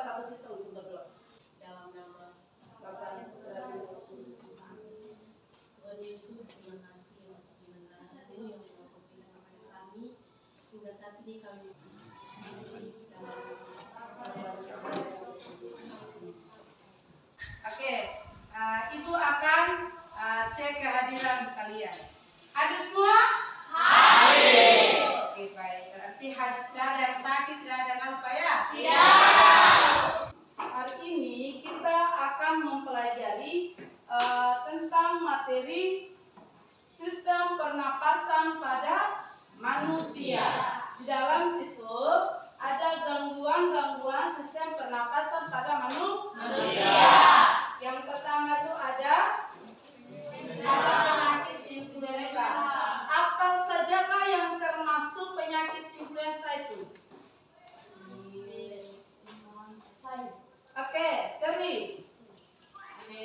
salah satu siswa untuk berdoa. Dalam nama Bapa dan Putra dan Roh Kudus. Tuhan Yesus, terima kasih atas penyelenggaraan yang melakukan kepada kami. Hingga saat ini kami bisa Oke, Ibu akan cek kehadiran kalian. Hadir semua? Hadir. Oke, baik. Berarti hadir, tidak ada yang sakit, tidak ada yang lupa ya? Tidak. Hari ini kita akan mempelajari tentang materi sistem pernapasan pada manusia. Di dalam situ ada gangguan-gangguan sistem pernapasan pada manusia. Yang pertama itu ada penyakit influenza. Apa sajakah yang termasuk penyakit influenza itu? Oke, Serli.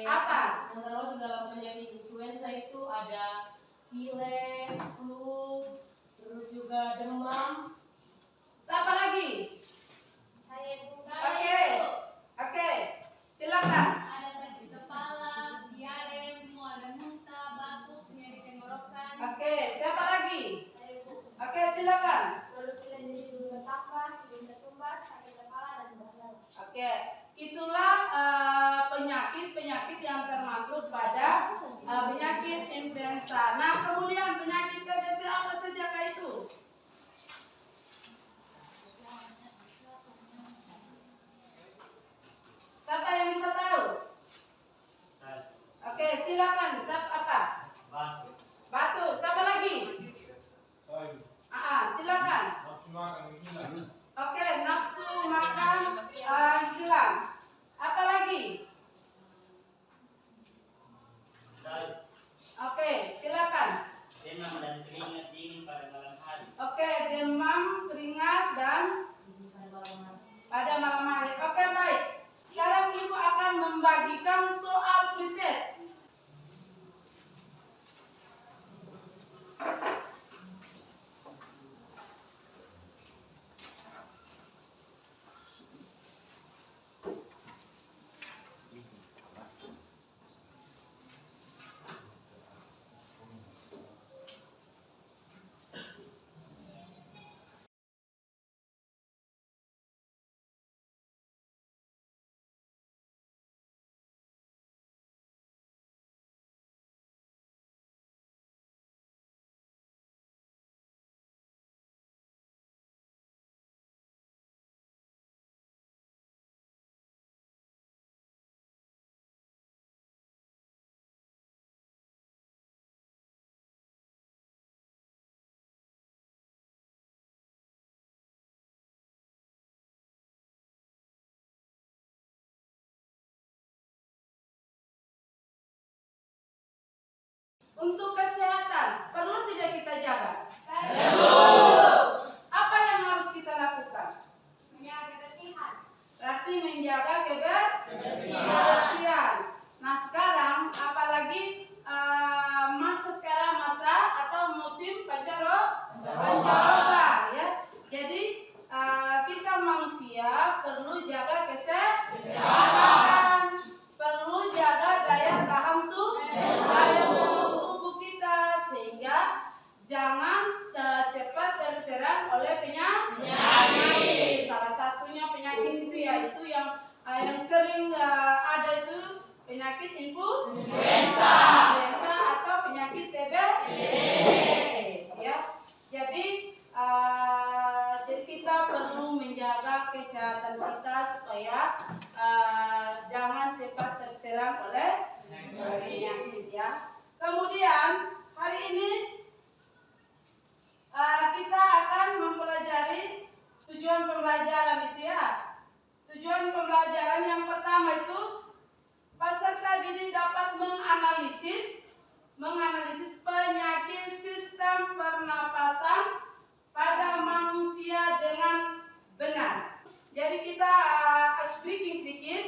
Apa? Yang termasuk dalam penyakit influenza itu ada pilek, flu, terus juga demam. Siapa lagi? Oke, silakan. Ada sakit kepala, diare, mual dan muntah, batuk, nyeri tenggorokan. Oke, siapa lagi? Oke, silakan. Produksi lendir hidung bertambah, hidung tersumbat, sakit kepala dan badan. Oke, itulah penyakit-penyakit yang termasuk pada penyakit influenza. Nah, kemudian penyakit TBC apa saja itu? Siapa yang bisa tahu? Oke, silakan. Siapa apa? Batuk. Siapa lagi? Silakan. Oke, nafsu makan hilang. Apa lagi? Oke, silakan. Demam dan keringat dingin pada malam hari. Oke, demam, keringat dan pada malam hari. Oke, baik. Sekarang Ibu akan membagikan soal pretest. Untuk kesehatan, perlu tidak kita jaga? Perlu. Apa yang harus kita lakukan? Menjaga kebersihan. Berarti menjaga kebersihan. Nah, sekarang apalagi masa sekarang atau musim pancaroba ya. Jadi kita manusia perlu jaga kesehatan, perlu jaga daya tahan tubuh kita sehingga jangan cepat terserang oleh penyakit. Salah satunya penyakit itu yaitu yang sering ada itu penyakit influenza atau penyakit TBC ya. Jadi kita perlu menjaga kesehatan kita supaya jangan cepat terserang oleh penyakit ya. Kemudian hari ini kita akan mempelajari tujuan pembelajaran itu ya. Tujuan pembelajaran yang pertama itu peserta didik dapat menganalisis penyakit sistem pernapasan pada manusia dengan benar. Jadi kita speaking sedikit.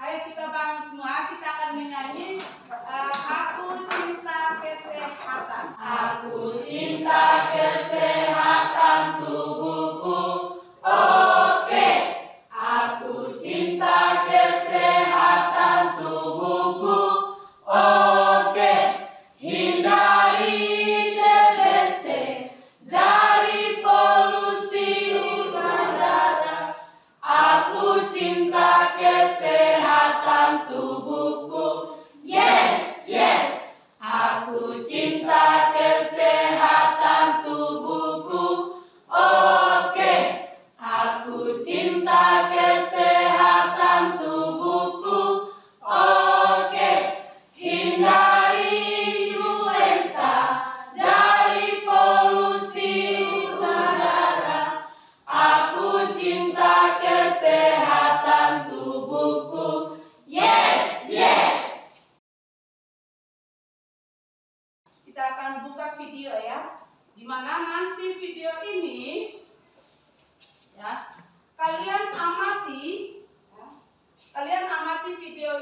Ayo kita bangun semua, kita akan menyanyi Aku Cinta Kesehatan. Aku cinta kesehatan tubuhku. Oke. Aku cinta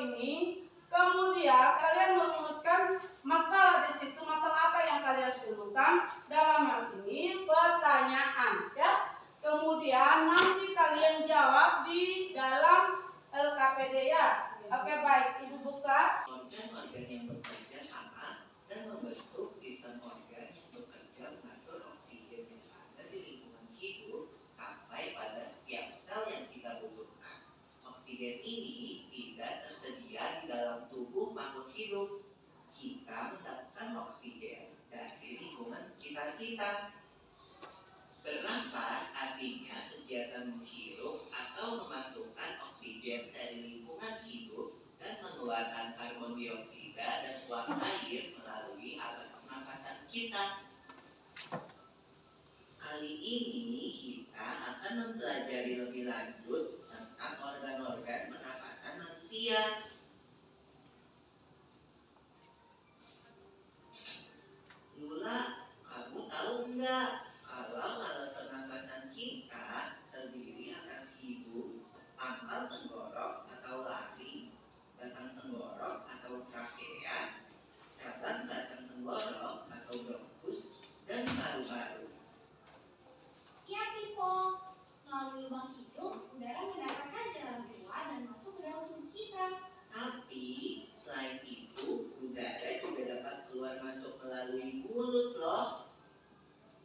ini, kemudian kalian merumuskan masalah di situ, masalah apa yang kalian temukan dalam hal ini pertanyaan, ya. Kemudian nanti kalian jawab di dalam LKPD ya. Oke, baik, Ibu buka. Organ-organ yang bekerja sama dan membentuk sistem organ yang bekerja mengatur oksigen yang ada di lingkungan hidup sampai pada setiap sel yang kita butuhkan. Oksigen ini tidak tersedia di dalam tubuh makhluk hidup. Kita mendapatkan oksigen dari lingkungan sekitar kita. Bernafas artinya kegiatan menghirup atau memasukkan oksigen dari lingkungan hidup dan mengeluarkan karbon dioksida dan uap air melalui alat pernafasan kita. Kali ini kita akan mempelajari lebih lanjut tentang organ-organ pernafasan manusia. Lula, kamu tahu nggak kalau alat pernafasan kita terdiri atas hidung, pangkal tenggorok atau laring, batang tenggorok atau trakea, cabang batang tenggorok atau bronkus, dan paru-paru. Iya, Pipo. Melalui lubang hidung, udara mendapatkan jalan keluar dan masuk ke dalam tubuh kita. Tapi selain itu, udara juga dapat keluar masuk melalui mulut loh.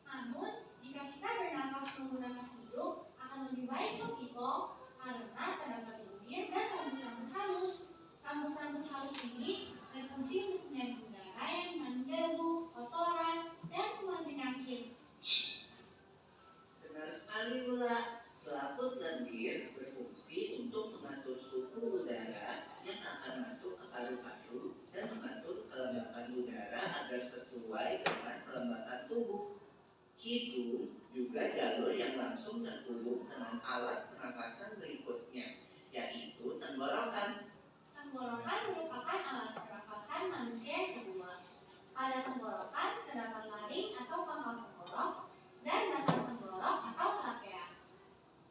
Namun, jika kita bernafas menggunakan hidung, akan lebih baik loh, Pipo. Karena terdapat lendir dan rambut-rambut halus. Rambut-rambut halus ini berfungsi untuk menyaring udara yang mengandung debu, kotoran, dan kuman penyakit. Benar sekali, Lula. Selaput lendir berfungsi untuk mengatur suhu udara yang akan masuk ke paru-paru dan mengatur kelembapan udara agar sesuai dengan kelembapan tubuh. Hidung juga jalur yang langsung terhubung dengan alat pernafasan berikutnya, yaitu tenggorokan. Tenggorokan merupakan alat pernafasan manusia yang kedua. Pada tenggorokan terdapat laring atau pangkal tenggorok dan batang tenggorok atau trakea.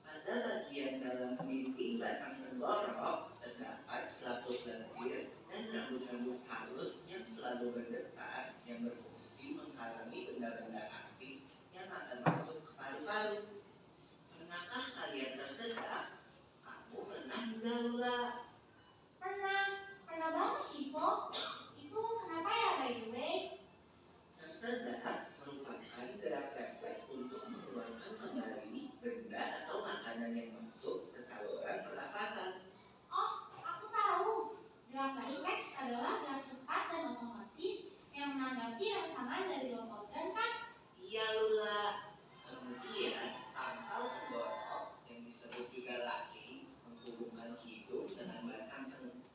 Pada bagian dalam dinding batang tenggorok terdapat selaput lendir dan rambut-rambut halus yang selalu bergetar yang berfungsi menghalangi benda-benda asing yang akan masuk ke paru-paru. Pernahkah kalian tersedak? Kamu pernah nggak, Lula? Pernah banget, Pipo. Itu kenapa ya, by the way? Tersedak merupakan gerak refleks untuk mengeluarkan kembali benda atau makanan yang masuk ke saluran pernafasan. Oh, aku tahu. Gerak refleks adalah gerak cepat dan otomatis yang menanggapi rangsangan dari luar organ, kan? Iya, Lula. Kemudian pangkal tenggorok yang disebut juga laring menghubungkan hidung dengan batang tenggorok.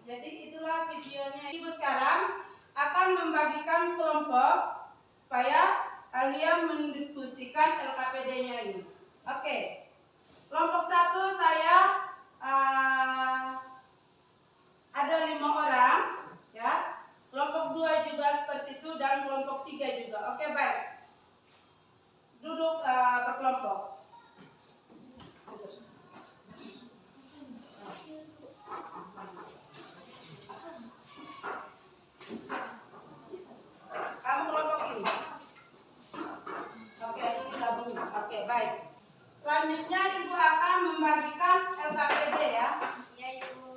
Jadi itulah videonya. Ibu sekarang akan membagikan kelompok supaya kalian mendiskusikan LKPD-nya ini. Oke. Kelompok 1 saya ada 5 orang, ya. Kelompok 2 juga seperti itu dan kelompok 3 juga. Oke, baik. Duduk berkelompok. Kamu kelompok ini. Oke, ini gabung. Oke, baik. Selanjutnya Ibu akan membagikan LKPD ya. Iya, Ibu.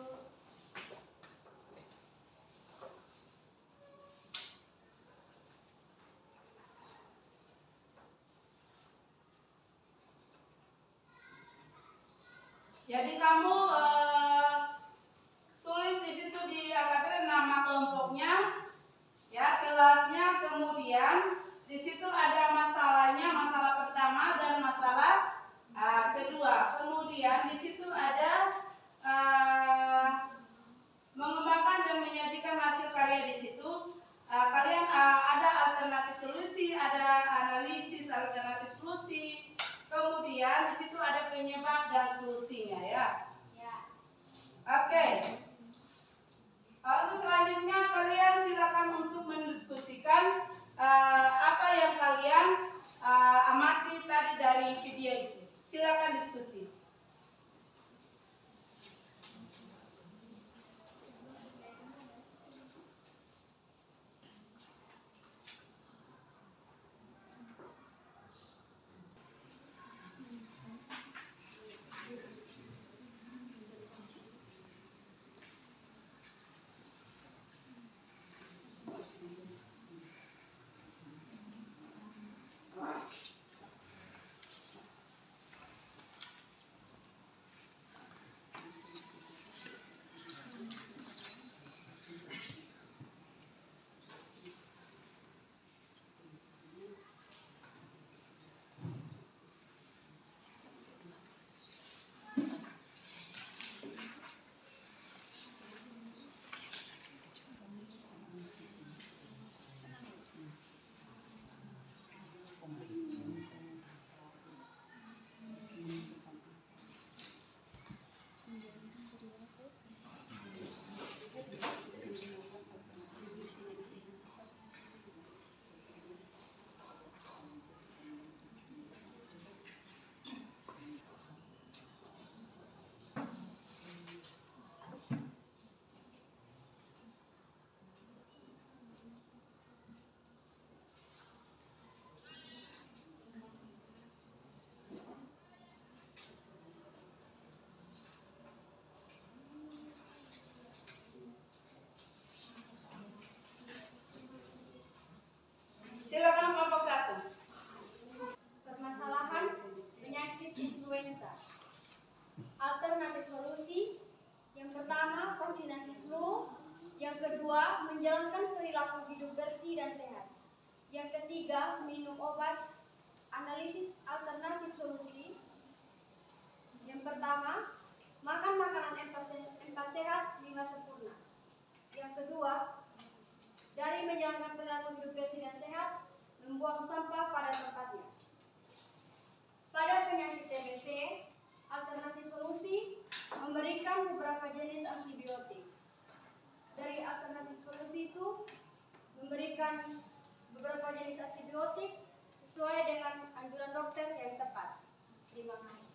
Jadi kamu tulis di situ di LKPD nama kelompoknya, ya, kelasnya, kemudian di situ ada masalahnya, masalah pertama dan masalah kedua. Kemudian di situ ada mengembangkan dan menyajikan hasil karya di situ. Kalian ada alternatif solusi, ada analisis alternatif solusi. Kemudian di situ ada penyebab dan solusinya ya. Ya. Oke. Untuk selanjutnya kalian silakan untuk mendiskusikan apa yang kalian amati tadi dari video itu. Silakan diskusi. pertama, vaksinasi flu. Yang kedua, menjalankan perilaku hidup bersih dan sehat. Yang ketiga, minum obat. Analisis alternatif solusi. Yang pertama, makan makanan 4 sehat, 5 sempurna. Yang kedua, dari menjalankan perilaku hidup bersih dan sehat, membuang sampah pada tempatnya. Pada penyakit TBC, alternatif solusi memberikan beberapa jenis antibiotik. Dari alternatif solusi itu memberikan beberapa jenis antibiotik sesuai dengan anjuran dokter yang tepat. Terima kasih.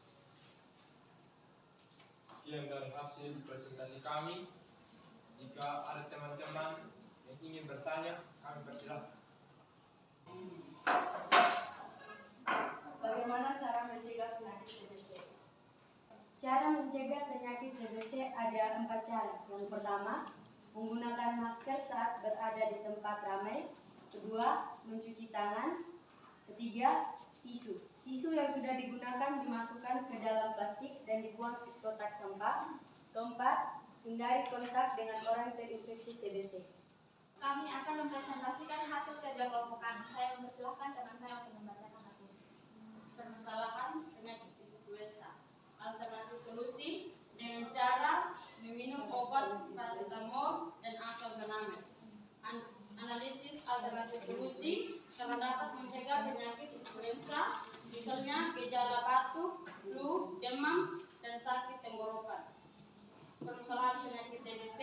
Sekian dari hasil presentasi kami. Jika ada teman-teman yang ingin bertanya, kami persilahkan. Bagaimana cara mencegah penyakit TBC? Cara mencegah penyakit TBC ada 4 cara. Yang pertama, menggunakan masker saat berada di tempat ramai. Kedua, mencuci tangan. Ketiga, tisu. Tisu yang sudah digunakan dimasukkan ke dalam plastik dan dibuang ke kotak sampah. Keempat, hindari kontak dengan orang terinfeksi TBC. Kami akan mempresentasikan hasil kerja kelompok kami. Saya mempersilahkan teman saya untuk membacakan hasil. Permasalahan penyakit influenza. Alternatif solusi dengan cara meminum obat paracetamol dan acetaminophen. Analisis alternatif solusi karena dapat mencegah penyakit influenza, misalnya gejala batuk, flu, demam, dan sakit tenggorokan. Permasalahan penyakit TBC,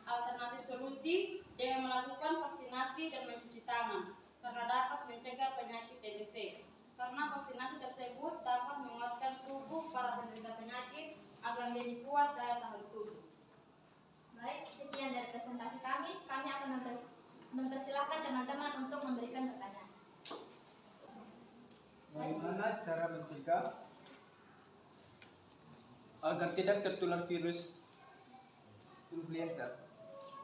alternatif solusi dengan melakukan vaksinasi dan mencuci tangan karena dapat mencegah penyakit TBC. Karena vaksinasi tersebut dapat menguatkan tubuh para penderita penyakit agar lebih kuat daya tahan tubuh. Baik, sekian dari presentasi kami. Kami akan mempersilahkan teman-teman untuk memberikan pertanyaan. Bagaimana cara mencegah agar tidak tertular virus influenza?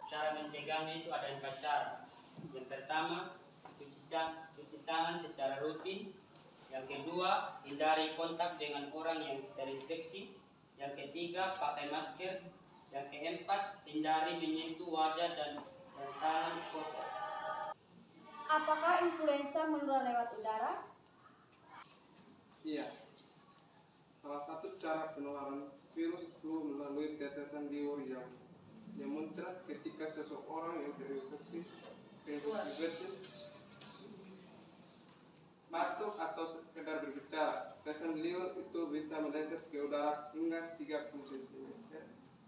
Cara mencegahnya itu ada 4 cara. Yang pertama, cuci tangan secara rutin. Yang kedua, hindari kontak dengan orang yang terinfeksi. Yang ketiga, pakai masker. Yang keempat, hindari menyentuh wajah dan tangan kotor. Apakah influenza menular lewat udara? Iya. Salah satu cara penularan virus flu melalui tetesan liur yang muncrat ketika seseorang yang terinfeksi virus batuk atau sekedar berbicara. Tetesan liur itu bisa meleset ke udara hingga 30 cm,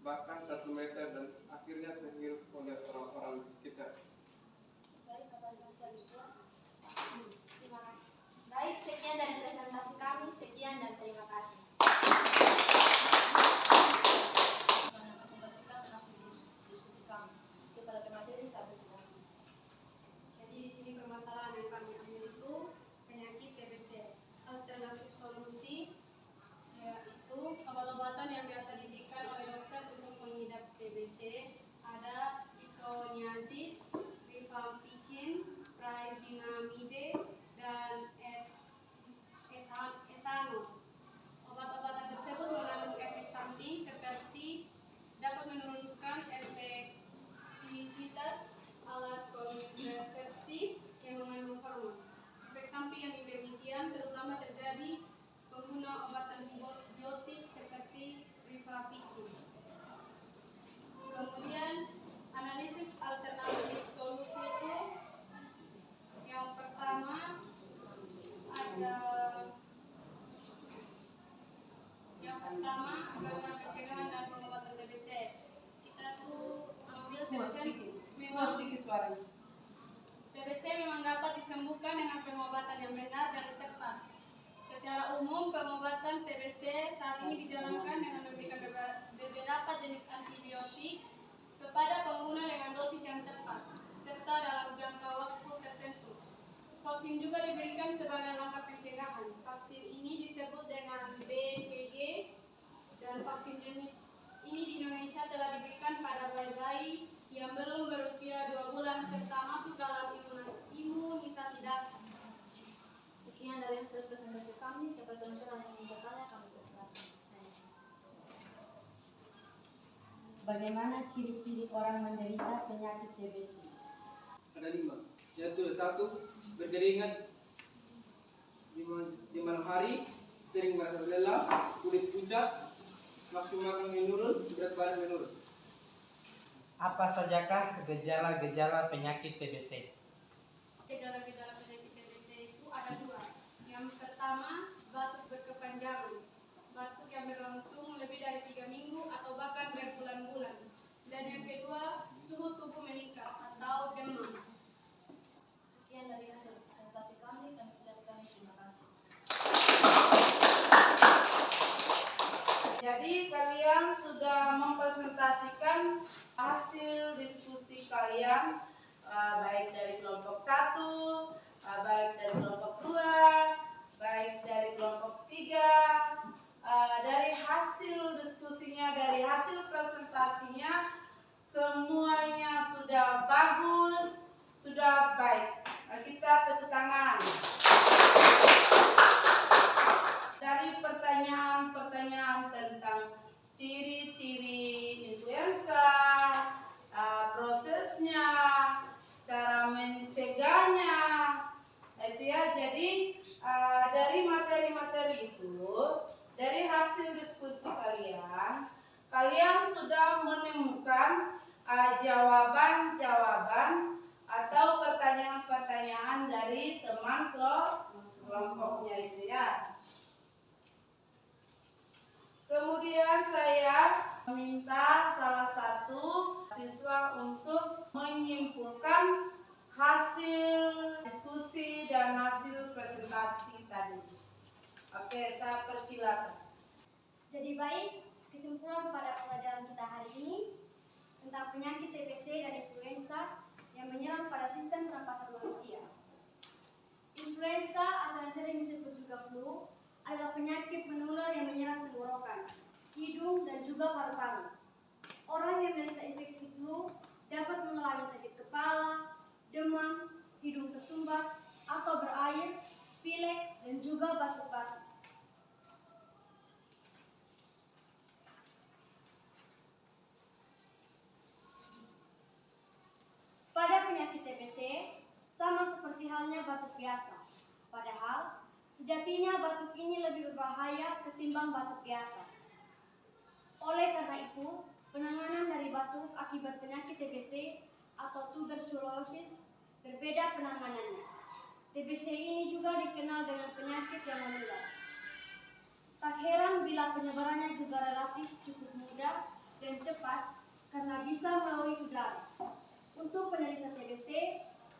bahkan 1 meter dan akhirnya terhirup oleh orang-orang di sekitar. Baik, Bapak Terima kasih. Baik, sekian dari presentasi kami. Sekian dan terima kasih. Kami presentasikan hasil diskusi kami kepada materi satu sedang. Jadi di sini permasalahan yang kami ambil itu penyakit TBC. Alternatif solusi yaitu obat-obatan yang biasa diberikan oleh dokter untuk mengidap TBC ada isoniazid, rifampicin, prazinamide, dan etanol. Obat-obatan tersebut mengandung efek samping seperti dapat menurunkan efektivitas alat kontrasepsi yang mengandung hormon. Efek samping yang demikian terutama terjadi pengguna obat antibiotik seperti rifampicin. Kemudian analisis alternatif solusi itu yang pertama ada bagaimana pencegahan dan pengobatan TBC. Kita tuh ambil sedikit suaranya. TBC memang dapat disembuhkan dengan pengobatan yang benar dan tepat. Secara umum, pengobatan TBC saat ini dijalankan dengan memberikan beberapa jenis antibiotik kepada pengguna dengan dosis yang tepat, serta dalam jangka waktu tertentu. Vaksin juga diberikan sebagai langkah pencegahan. Vaksin ini disebut dengan BCG dan vaksin jenis ini di Indonesia telah diberikan pada bayi-bayi yang belum berusia 2 bulan serta masuk dalam imunisasi dasar. Sekian dari hasil presentasi kami. Kepada teman-teman yang ingin bertanya, kami persilakan. Bagaimana ciri-ciri orang menderita penyakit TBC? Ada 5, yaitu 1. Berkeringat di malam hari, sering merasa lelah, kulit pucat, nafsu makan menurun, berat badan menurun. Apa sajakah gejala-gejala penyakit TBC? Gejala-gejala penyakit TBC itu ada 2. Yang pertama, batuk berkepanjangan. Batuk yang berlangsung lebih dari 3 minggu atau bahkan berbulan-bulan. Dan yang kedua, suhu tubuh meningkat atau demam. Sekian dari hasil presentasi kami ucapkan terima kasih. Jadi kalian sudah mempresentasikan hasil diskusi kalian, baik dari kelompok 1, baik dari kelompok 2, baik dari kelompok 3. Dari hasil diskusinya, dari hasil presentasinya, semuanya sudah bagus, sudah baik. Kita tepuk tangan. Dari pertanyaan-pertanyaan tentang ciri-ciri influenza, prosesnya, cara mencegahnya, itu ya. Jadi dari materi-materi itu, dari hasil diskusi kalian sudah menemukan jawaban-jawaban atau pertanyaan-pertanyaan dari teman kelompoknya itu ya. Kemudian saya meminta salah satu siswa untuk menyimpulkan hasil diskusi dan hasil presentasi tadi. Oke, saya persilakan. Jadi baik, kesimpulan pada pelajaran kita hari ini tentang penyakit TBC dan influenza yang menyerang pada sistem pernapasan manusia. Influenza atau yang sering disebut juga flu adalah penyakit menular yang menyerang tenggorokan, hidung, dan juga paru-paru. Orang yang menderita infeksi flu dapat mengalami sakit kepala, demam, hidung tersumbat atau berair, pilek, dan juga batuk-batuk. Pada penyakit TBC, sama seperti halnya batuk biasa. Padahal, sejatinya batuk ini lebih berbahaya ketimbang batuk biasa. Oleh karena itu, penanganan dari batuk akibat penyakit TBC atau tuberkulosis berbeda penanganannya. TBC ini juga dikenal dengan penyakit yang menular. Tak heran bila penyebarannya juga relatif cukup mudah dan cepat karena bisa melalui udara. Untuk penderita TBC,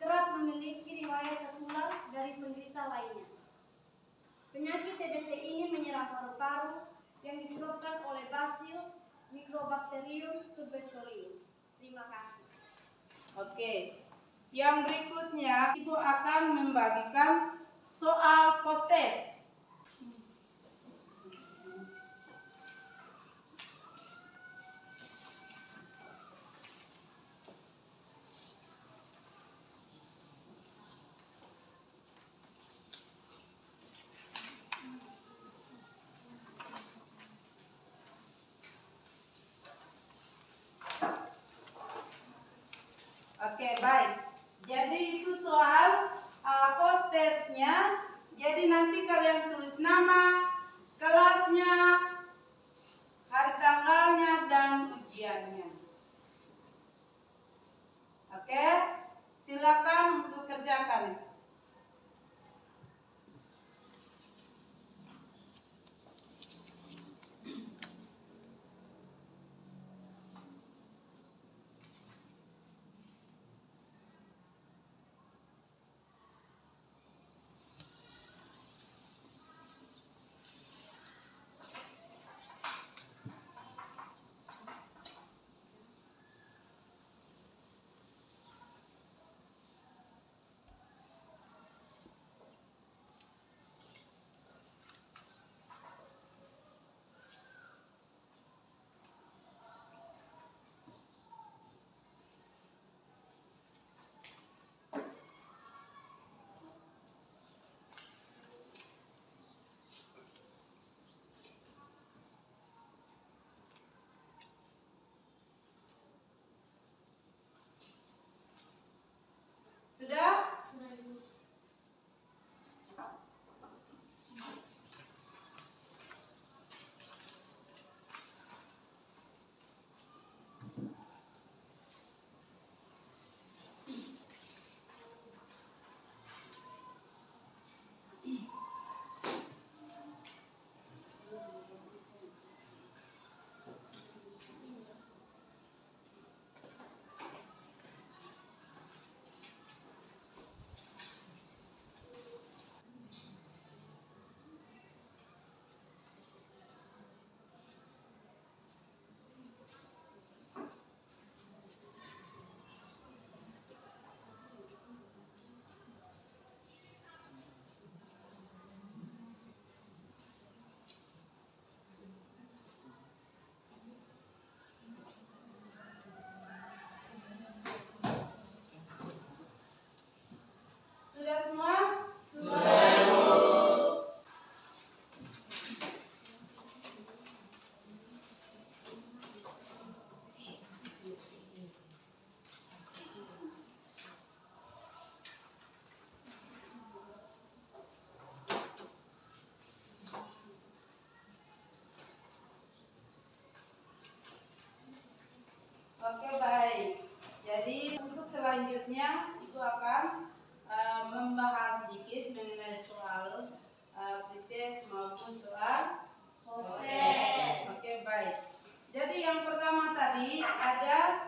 kerap memiliki riwayat tertular dari penderita lainnya. Penyakit TBC ini menyerang paru-paru yang disebabkan oleh basil Mycobacterium tuberculosis. Terima kasih. Oke, yang berikutnya Ibu akan membagikan soal post-test. Oke, baik. Jadi itu soal post-testnya. Jadi nanti kalian tulis nama, kelasnya, hari tanggalnya, dan ujiannya. Oke, silakan untuk kerjakan. Oke, baik. Jadi untuk selanjutnya Ibu akan membahas sedikit mengenai soal pretest maupun soal proses. Oke, baik. Jadi yang pertama tadi ada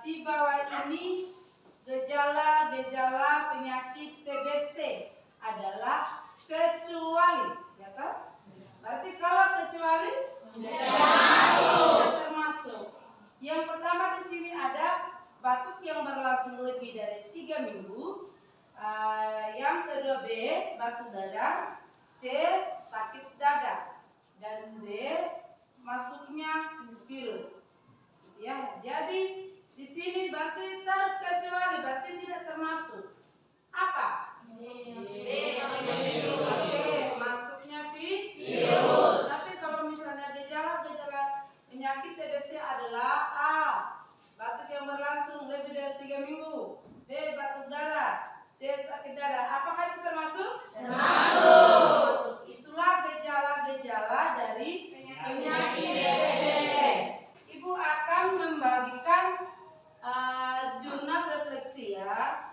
di bawah ini gejala-gejala penyakit TBC adalah kecuali, ya toh? Berarti kalau kecuali tidak termasuk. Yang pertama di sini ada batuk yang berlangsung lebih dari 3 minggu. Yang kedua B, batuk dada. C, sakit dada. Dan D, masuknya virus. Ya, jadi di sini berarti terkecuali, berarti tidak termasuk. Apa? Oke, masuknya virus. Tapi kalau misalnya gejala-gejala penyakit TBC adalah A, batuk yang berlangsung lebih dari 3 minggu. B, batuk darah. C, sakit darah. Apakah itu termasuk? Termasuk. Itulah gejala-gejala dari penyakit TBC. Ibu akan membagikan jurnal refleksi ya.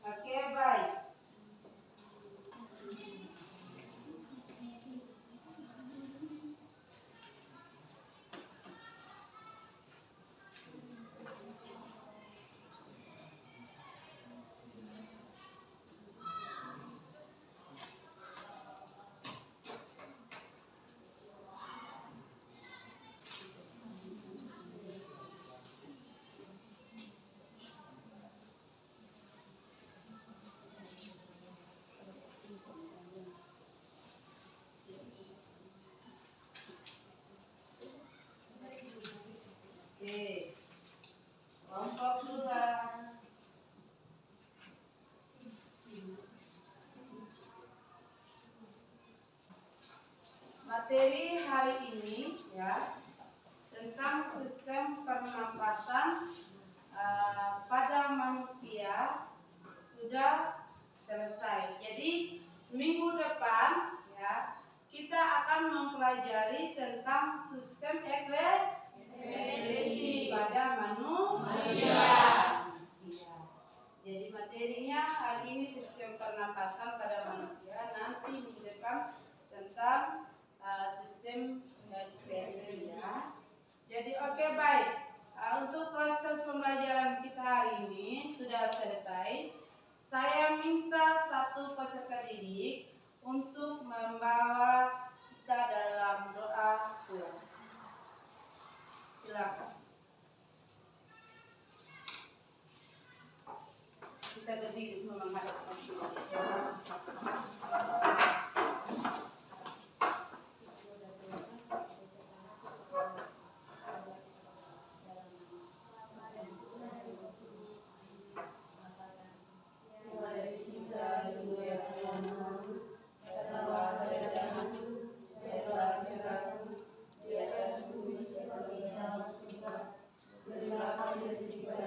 Oke, baik. Oke. Kelompok 2. Materi hari ini ya tentang sistem pernapasan pada manusia sudah selesai. Jadi minggu depan ya kita akan mempelajari tentang sistem ekspresi pada manusia. Jadi materinya hari ini sistem pernapasan pada manusia, nanti minggu depan tentang sistem ekspresi ya. Jadi oke, baik. Untuk proses pembelajaran kita hari ini sudah selesai. Saya minta satu peserta didik untuk membawa kita dalam doa pulang. Silakan. Kita berdiri semua menghadap Tuhan. Berilah kami rezeki pada